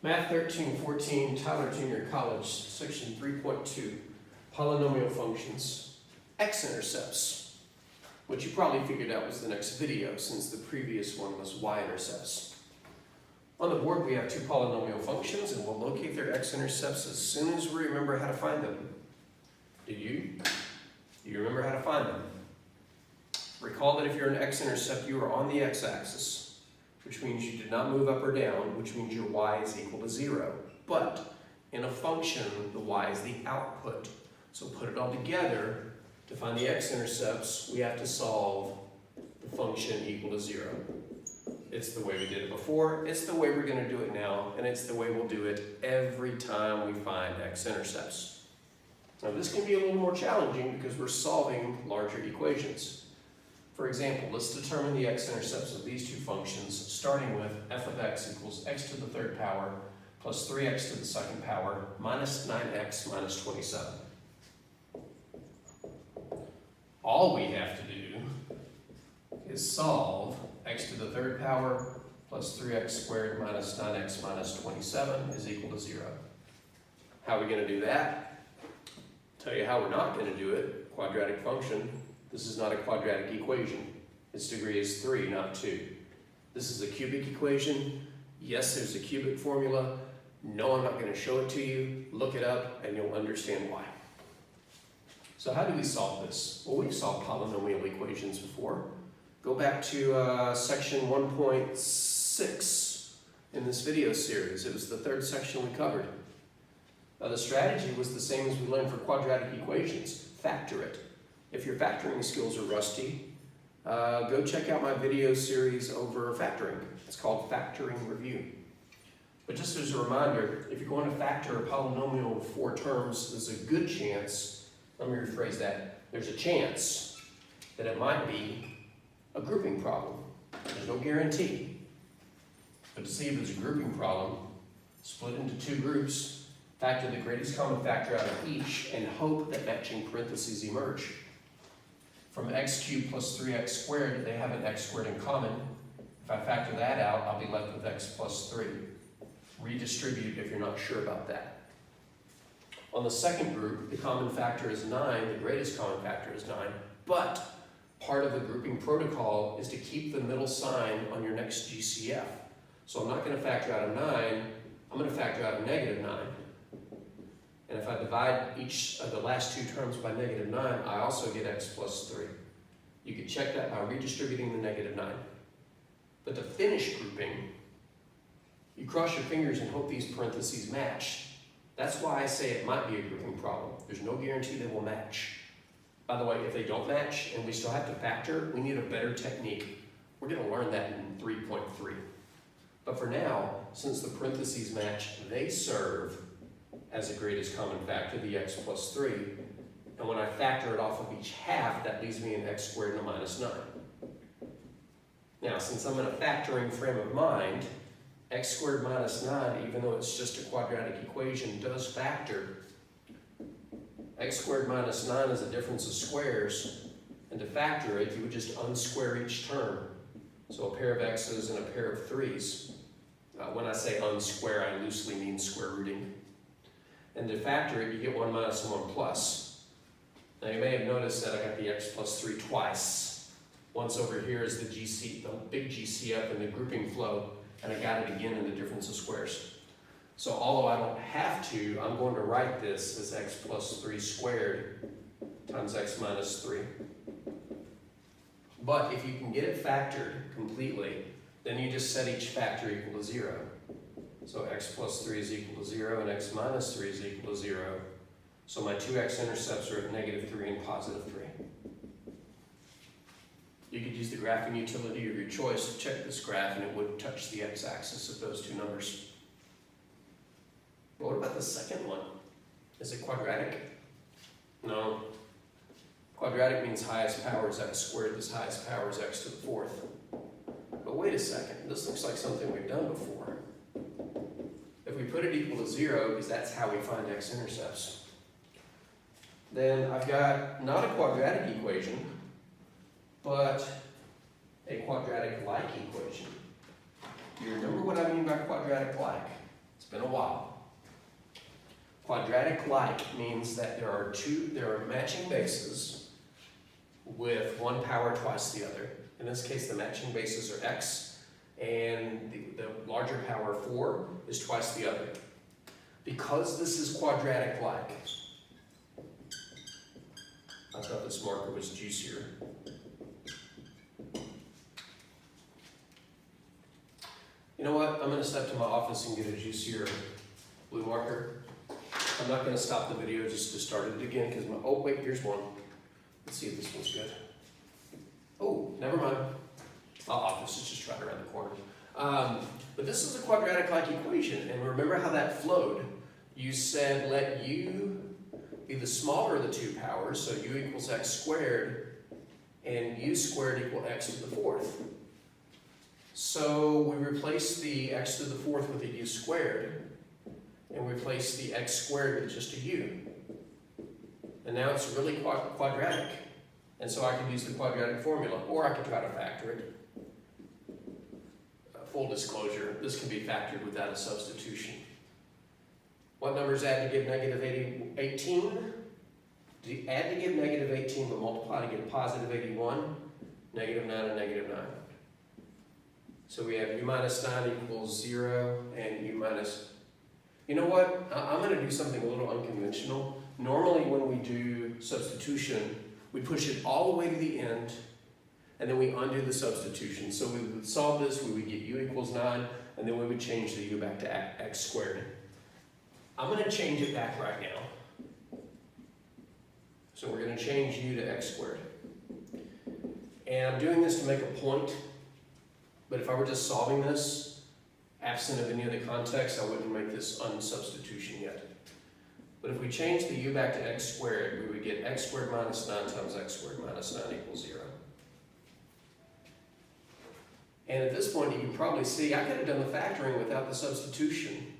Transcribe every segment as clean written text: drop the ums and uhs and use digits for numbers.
Math 1314, Tyler Junior College, section 3.2, Polynomial Functions, X-Intercepts, which you probably figured out was the next video since the previous one was Y-intercepts. On the board we have two polynomial functions and we'll locate their X-intercepts as soon as we remember how to find them. Do you remember how to find them? Recall that if you're an X-intercept, you are on the X-axis, which means you did not move up or down, which means your y is equal to 0. But in a function, the y is the output. So put it all together. To find the x-intercepts, we have to solve the function equal to 0. It's the way we did it before, it's the way we're going to do it now, and it's the way we'll do it every time we find x-intercepts. Now this can be a little more challenging because we're solving larger equations. For example, let's determine the x-intercepts of these two functions, starting with f of x equals x to the third power plus 3x to the second power minus 9x minus 27. All we have to do is solve x to the third power plus 3x squared minus 9x minus 27 is equal to 0. How are we going to do that? Tell you how we're not going to do it. Quadratic function. This is not a quadratic equation. Its degree is 3, not 2. This is a cubic equation. Yes, there's a cubic formula. No, I'm not going to show it to you. Look it up and you'll understand why. So how do we solve this? Well, we've solved polynomial equations before. Go back to section 1.6 in this video series. It was the third section we covered. The strategy was the same as we learned for quadratic equations. Factor it. If your factoring skills are rusty, go check out my video series over factoring. It's called Factoring Review. But just as a reminder, if you're going to factor a polynomial of 4 terms, there's a good chance, let me rephrase that, there's a chance that it might be a grouping problem. There's no guarantee. But to see if it's a grouping problem, split into 2 groups, factor the greatest common factor out of each, and hope that matching parentheses emerge. From x cubed plus 3x squared, they have an x squared in common. If I factor that out, I'll be left with x plus 3. Redistribute if you're not sure about that. On the second group, the common factor is 9, the greatest common factor is 9, but part of the grouping protocol is to keep the middle sign on your next GCF. So I'm not going to factor out a 9, I'm going to factor out a negative 9. And if I divide each of the last 2 terms by negative 9, I also get x plus 3. You can check that by redistributing the negative 9. But to finish grouping, you cross your fingers and hope these parentheses match. That's why I say it might be a grouping problem. There's no guarantee they will match. By the way, if they don't match and we still have to factor, we need a better technique. We're going to learn that in 3.3. But for now, since the parentheses match, they serve as the greatest common factor, the x plus 3. And when I factor it off of each half, that leaves me an x squared and a minus 9. Now, since I'm in a factoring frame of mind, x squared minus 9, even though it's just a quadratic equation, does factor. X squared minus 9 is a difference of squares, and to factor it, you would just unsquare each term. So a pair of x's and a pair of 3's. When I say unsquare, I loosely mean square rooting. And to factor it, you get 1 minus and 1 plus. Now you may have noticed that I got the x plus 3 twice. Once over here is the big GCF in the grouping flow, and I got it again in the difference of squares. So although I don't have to, I'm going to write this as x plus 3 squared times x minus 3. But if you can get it factored completely, then you just set each factor equal to 0. So x plus 3 is equal to 0 and x minus 3 is equal to 0. So my 2 x-intercepts are at negative 3 and positive 3. You could use the graphing utility of your choice to check this graph and it would touch the x-axis of those 2 numbers. But what about the second one? Is it quadratic? No. Quadratic means highest power is x squared, this highest power is x to the 4th. But wait a second, this looks like something we've done before. If we put it equal to 0, because that's how we find x-intercepts, then I've got not a quadratic equation, but a quadratic-like equation. Do you remember what I mean by quadratic-like? It's been a while. Quadratic-like means that there are matching bases with one power twice the other. In this case, the matching bases are x, and the larger power 4 is twice the other. Because this is quadratic-like, I thought this marker was juicier. You know what? I'm going to step to my office and get a juicier blue marker. I'm not going to stop the video just to start it again because oh wait, here's one. Let's see if this one's good. Oh, never mind. My office is just right around the corner. But this is a quadratic-like equation, and remember how that flowed. You said let u be the smaller of the two powers, so u equals x squared, and u squared equal x to the fourth. So we replace the x to the fourth with a u squared, and we replace the x squared with just a u. And now it's really quadratic. And so I can use the quadratic formula, or I can try to factor it. Full disclosure, this can be factored without a substitution. What numbers add to give negative 18? Add to give negative 18, but multiply to give positive 81, negative 9, and negative 9. So we have u minus 9 equals 0, and u minus... You know what? I'm going to do something a little unconventional. Normally when we do substitution, we push it all the way to the end, and then we undo the substitution. So we would solve this, we would get u equals 9, and then we would change the u back to x squared. I'm going to change it back right now. So we're going to change u to x squared. And I'm doing this to make a point, but if I were just solving this, absent of any other context, I wouldn't make this unsubstitution yet. But if we change the u back to x squared, we would get x squared minus 9 times x squared minus 9 equals 0. And at this point, you can probably see I could have done the factoring without the substitution.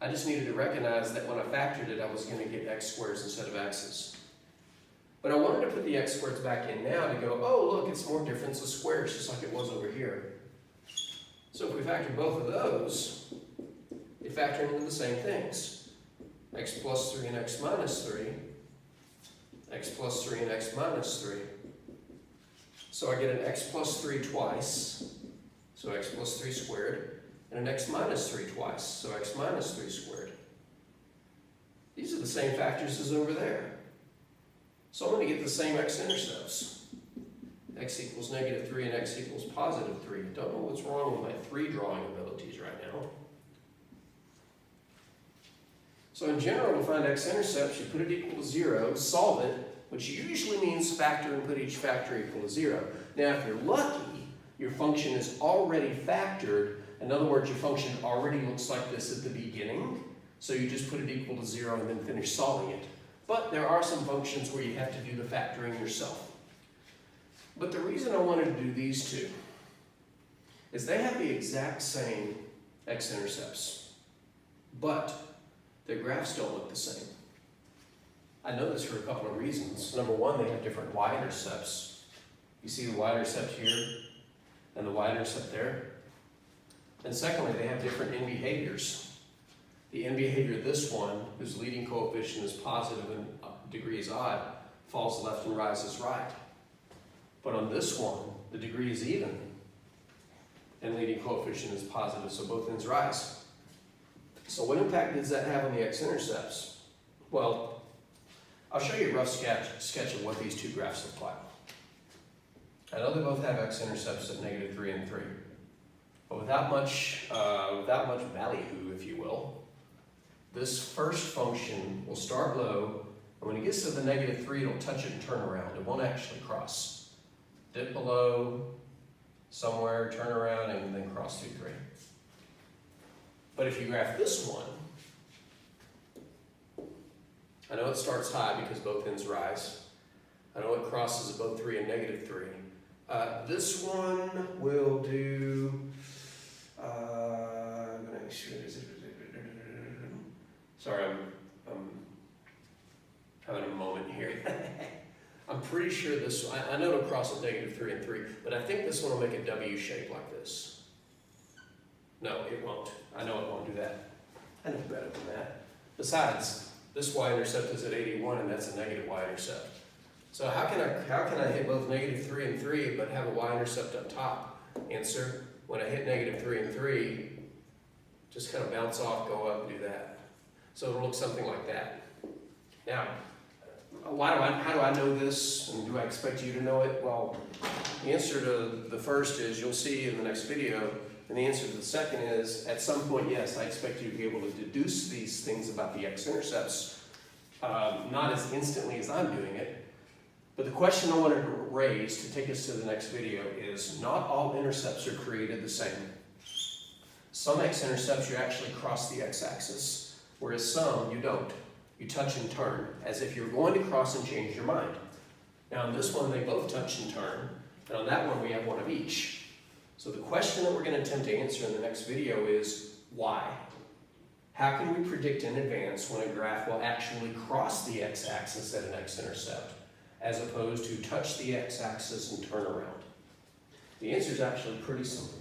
I just needed to recognize that when I factored it, I was going to get x squares instead of x's. But I wanted to put the x squareds back in now to go, oh, look, it's more difference of squares, just like it was over here. So if we factor both of those, they factor into the same things. X plus 3 and x minus 3. X plus 3 and x minus 3. So I get an x plus 3 twice, so x plus 3 squared, and an x minus 3 twice, so x minus 3 squared. These are the same factors as over there. So I'm going to get the same x-intercepts. X equals negative 3 and x equals positive 3. Don't know what's wrong with my 3 drawing abilities right now. So in general, to find x-intercepts, you put it equal to 0, solve it, which usually means factor and put each factor equal to 0. Now, if you're lucky, your function is already factored. In other words, your function already looks like this at the beginning, so you just put it equal to 0 and then finish solving it. But there are some functions where you have to do the factoring yourself. But the reason I wanted to do these two is they have the exact same x-intercepts, but their graphs don't look the same. I know this for a couple of reasons. Number one, they have different y-intercepts. You see the y-intercept here and the y-intercept there. And secondly, they have different end behaviors. The end behavior of this one, whose leading coefficient is positive and degree is odd, falls left and rises right. But on this one, the degree is even and leading coefficient is positive, so both ends rise. So what impact does that have on the x-intercepts? Well, I'll show you a rough sketch of what these two graphs look like. I know they both have x-intercepts at negative 3 and 3, but without much ballyhoo, if you will. This first function will start low, and when it gets to the negative 3, it'll touch it and turn around. It won't actually cross. Dip below, somewhere, turn around, and then cross through 3. But if you graph this one, I know it starts high because both ends rise. I know it crosses above 3 and negative 3. This one will do, sorry, I'm having a moment here. I'm pretty sure this, I know it'll cross at negative 3 and 3, but I think this one will make a W shape like this. No, it won't. I know it won't do that. I know better than that. Besides, this y-intercept is at 81 and that's a negative y-intercept. So how can I hit both negative 3 and 3 but have a y-intercept up top? Answer, when I hit negative 3 and 3, just kind of bounce off, go up, and do that. So it'll look something like that. Now, how do I know this, and do I expect you to know it? Well, the answer to the first is you'll see in the next video, and the answer to the second is, at some point, yes, I expect you to be able to deduce these things about the x-intercepts, not as instantly as I'm doing it. But the question I want to raise to take us to the next video is, not all intercepts are created the same. Some x-intercepts you actually cross the x-axis, whereas some you don't. You touch and turn, as if you're going to cross and change your mind. Now on this one, they both touch and turn, and on that one, we have one of each. So the question that we're going to attempt to answer in the next video is, why? How can we predict in advance when a graph will actually cross the x-axis at an x-intercept, as opposed to touch the x-axis and turn around? The answer is actually pretty simple.